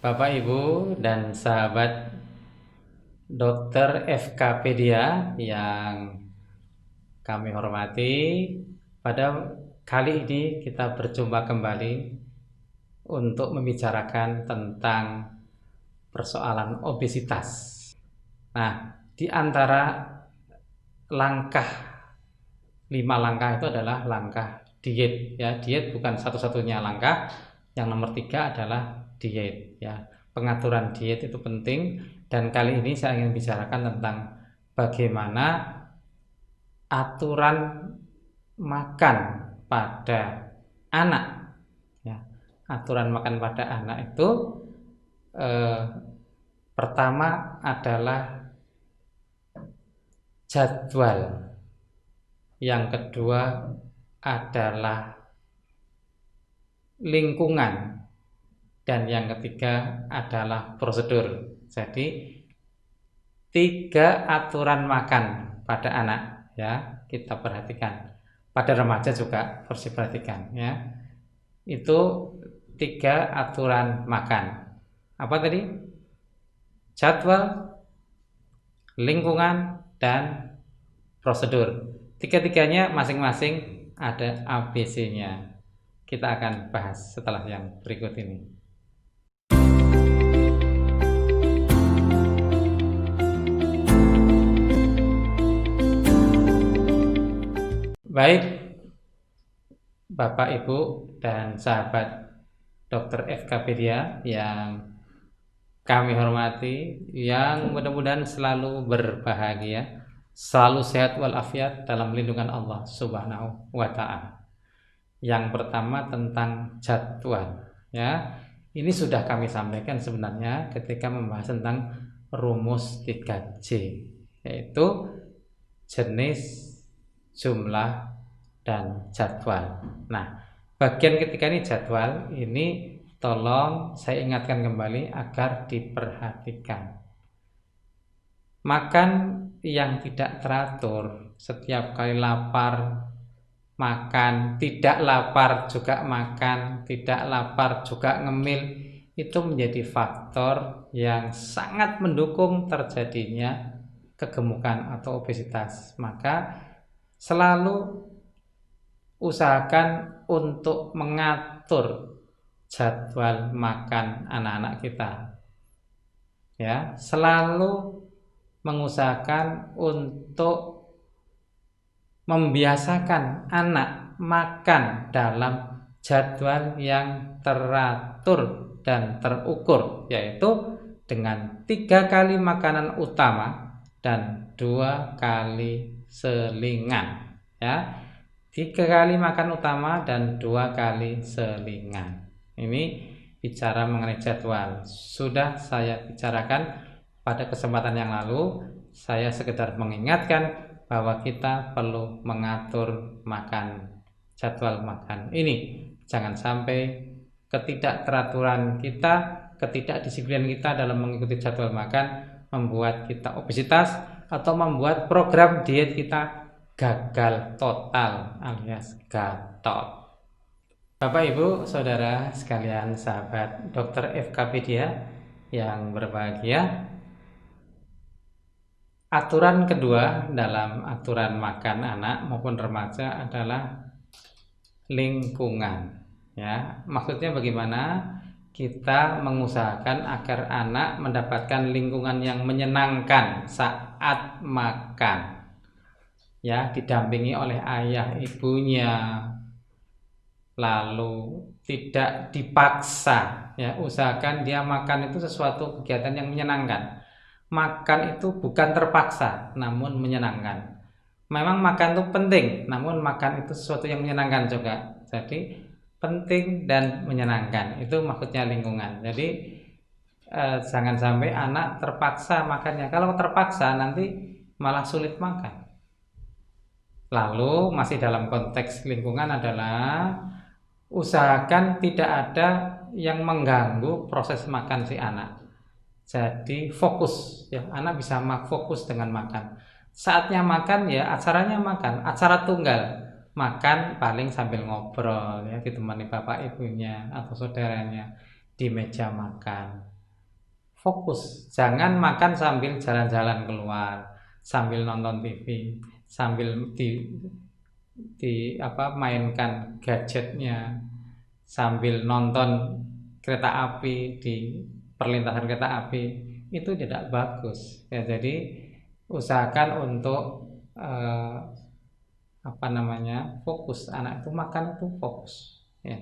Bapak, Ibu, dan sahabat Dokter FKpedia yang kami hormati, pada kali ini kita berjumpa kembali untuk membicarakan tentang persoalan obesitas. Nah, di antara langkah 5 langkah itu adalah langkah diet, ya. Diet bukan satu-satunya langkah. Yang nomor 3 adalah diet, ya. Pengaturan diet itu penting, dan kali ini saya ingin bicarakan tentang bagaimana aturan makan pada anak, ya. Aturan makan pada anak itu pertama adalah jadwal, yang kedua adalah lingkungan, dan yang ketiga adalah prosedur. Jadi 3 aturan makan pada anak, ya, kita perhatikan. Pada remaja juga harus diperhatikan, ya. Itu 3 aturan makan. Apa tadi? Jadwal, lingkungan, dan prosedur. Tiga-tiganya masing-masing ada ABC-nya. Kita akan bahas setelah yang berikut ini. Baik, Bapak, Ibu, dan sahabat Dokter FKpedia yang kami hormati, yang mudah-mudahan selalu berbahagia, selalu sehat walafiat dalam lindungan Allah Subhanahu wa Ta'ala. Yang pertama tentang jadwal, ya. Ini sudah kami sampaikan sebenarnya ketika membahas tentang rumus 3J, yaitu jenis, jumlah, dan jadwal. Nah, bagian ketiga ini jadwal, ini tolong saya ingatkan kembali agar diperhatikan. Makan yang tidak teratur, setiap kali lapar makan, tidak lapar juga makan, tidak lapar juga ngemil, itu menjadi faktor yang sangat mendukung terjadinya kegemukan atau obesitas. Maka selalu usahakan untuk mengatur jadwal makan anak-anak kita, ya. Selalu mengusahakan untuk membiasakan anak makan dalam jadwal yang teratur dan terukur, yaitu dengan 3 kali makanan utama dan 2 kali selingan, ya. 3 kali makan utama dan 2 kali selingan. Ini bicara mengenai jadwal. Sudah saya bicarakan pada kesempatan yang lalu. Saya sekedar mengingatkan bahwa kita perlu mengatur jadwal makan ini. Jangan sampai ketidakteraturan kita, ketidakdisiplinan kita dalam mengikuti jadwal makan membuat kita obesitas atau membuat program diet kita gagal total alias gatot. Bapak, Ibu, Saudara sekalian, sahabat Dokter FKpedia yang berbahagia, aturan kedua dalam aturan makan anak maupun remaja adalah lingkungan, ya. Maksudnya bagaimana? Kita mengusahakan agar anak mendapatkan lingkungan yang menyenangkan saat makan, ya, didampingi oleh ayah ibunya, lalu tidak dipaksa, ya. Usahakan dia makan itu sesuatu kegiatan yang menyenangkan. Makan itu bukan terpaksa, namun menyenangkan. Memang makan itu penting, namun makan itu sesuatu yang menyenangkan juga. Jadi penting dan menyenangkan, itu maksudnya lingkungan. Jadi jangan sampai anak terpaksa makannya. Kalau terpaksa nanti malah sulit makan. Lalu masih dalam konteks lingkungan adalah usahakan tidak ada yang mengganggu proses makan si anak. Jadi fokus, ya, anak bisa fokus dengan makan. Saatnya makan, ya, acaranya makan, acara tunggal. Makan paling sambil ngobrol, ya, ditemani bapak ibunya atau saudaranya. di meja makan. Fokus, jangan makan sambil jalan-jalan keluar, sambil nonton TV, sambil mainkan gadgetnya, sambil nonton kereta api di perlintasan kereta api, itu tidak bagus ya. Jadi usahakan untuk fokus, anak itu makan itu fokus ya.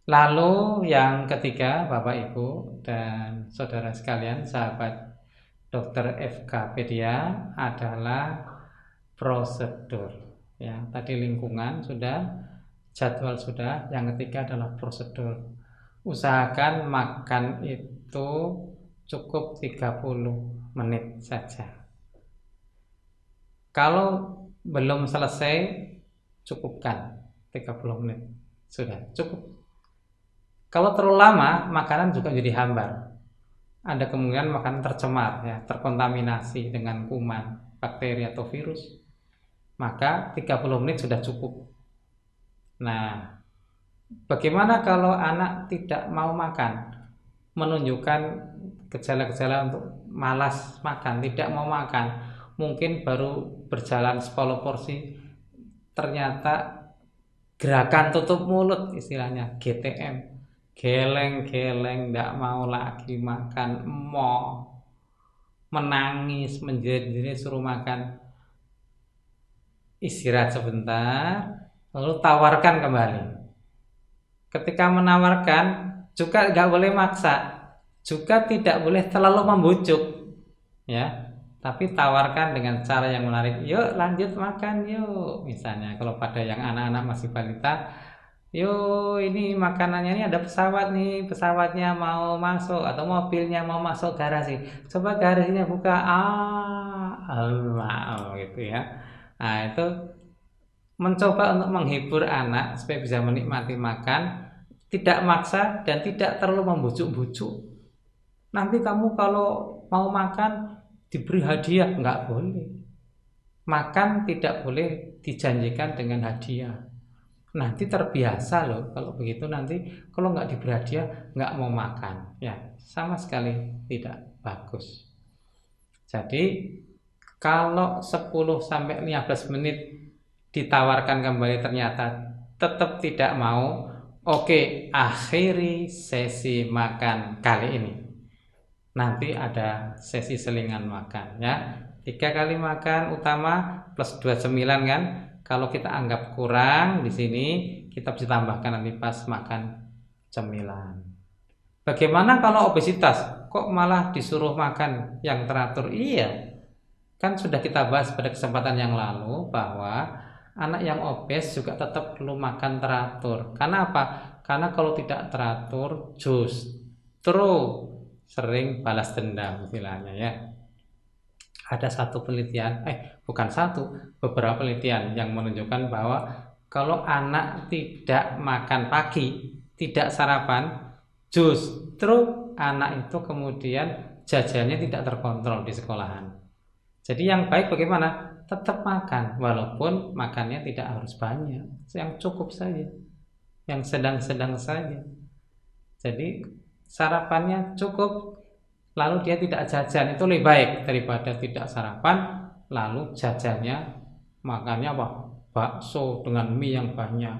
Lalu yang ketiga, Bapak Ibu dan saudara sekalian, sahabat dokter FKpedia, adalah prosedur ya. Tadi lingkungan sudah, jadwal sudah, yang ketiga adalah prosedur. Usahakan makan itu cukup 30 menit saja. Kalau belum selesai, cukupkan 30 menit, sudah cukup. Kalau terlalu lama, makanan juga jadi hambar. Ada kemungkinan makanan tercemar ya, terkontaminasi dengan kuman, bakteri atau virus. Maka 30 menit sudah cukup. Nah, bagaimana kalau anak tidak mau makan? Menunjukkan gejala-gejala untuk malas makan, tidak mau makan. Mungkin baru berjalan 10 porsi, ternyata gerakan tutup mulut, istilahnya GTM. Geleng-geleng, tidak mau lagi makan, menangis, menjerit-jerit, suruh makan. Istirahat sebentar, lalu tawarkan kembali. Ketika menawarkan, juga nggak boleh maksa, juga tidak boleh terlalu membujuk, ya. Tapi tawarkan dengan cara yang menarik. Yuk lanjut makan yuk. Misalnya kalau pada yang anak-anak masih balita, yuk ini makanannya, ini ada pesawat nih, pesawatnya mau masuk, atau mobilnya mau masuk garasi, coba garasinya buka, Allah gitu ya. Nah itu mencoba untuk menghibur anak supaya bisa menikmati makan, tidak maksa dan tidak terlalu membujuk-bujuk. Nanti kamu kalau mau makan diberi hadiah, nggak boleh. Makan tidak boleh dijanjikan dengan hadiah. Nanti terbiasa loh kalau begitu, nanti kalau nggak diberi hadiah nggak mau makan ya, sama sekali tidak bagus. Jadi kalau 10-15 menit ditawarkan kembali ternyata tetap tidak mau, oke, akhiri sesi makan kali ini. Nanti ada sesi selingan makan ya, 3 kali makan utama plus 2 cemilan kan. Kalau kita anggap kurang di sini, kita bisa tambahkan nanti pas makan cemilan. Bagaimana kalau obesitas? Kok malah disuruh makan yang teratur? Iya, kan sudah kita bahas pada kesempatan yang lalu bahwa anak yang obes juga tetap perlu makan teratur. Karena apa? Karena kalau tidak teratur, justru sering balas dendam istilahnya ya. Ada satu penelitian, beberapa penelitian yang menunjukkan bahwa kalau anak tidak makan pagi, tidak sarapan, justru anak itu kemudian jajannya tidak terkontrol di sekolahan. Jadi yang baik bagaimana? Tetap makan, walaupun makannya tidak harus banyak, yang cukup saja, yang sedang-sedang saja. Jadi sarapannya cukup, lalu dia tidak jajan, itu lebih baik daripada tidak sarapan lalu jajannya makannya bakso dengan mie yang banyak,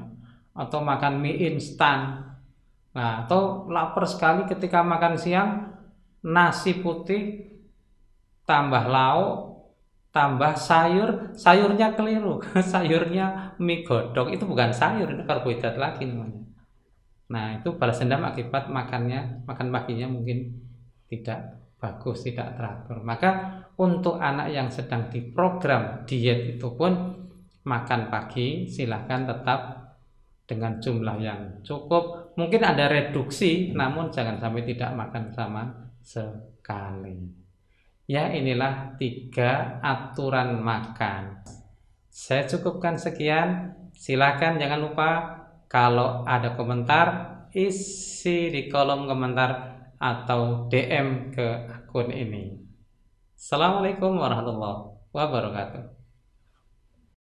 atau makan mie instan. Nah, atau lapar sekali ketika makan siang, nasi putih tambah lauk tambah sayurnya keliru. Sayurnya mie godok, itu bukan sayur, itu karbohidrat lagi namanya. Nah, itu balas dendam akibat makan paginya mungkin tidak bagus, tidak teratur. Maka untuk anak yang sedang diprogram diet itu pun makan pagi silahkan tetap dengan jumlah yang cukup. Mungkin ada reduksi, namun jangan sampai tidak makan sama sekali. Ya, inilah 3 aturan makan. Saya cukupkan sekian. Silakan jangan lupa kalau ada komentar, isi di kolom komentar atau DM ke akun ini. Assalamualaikum warahmatullahi wabarakatuh.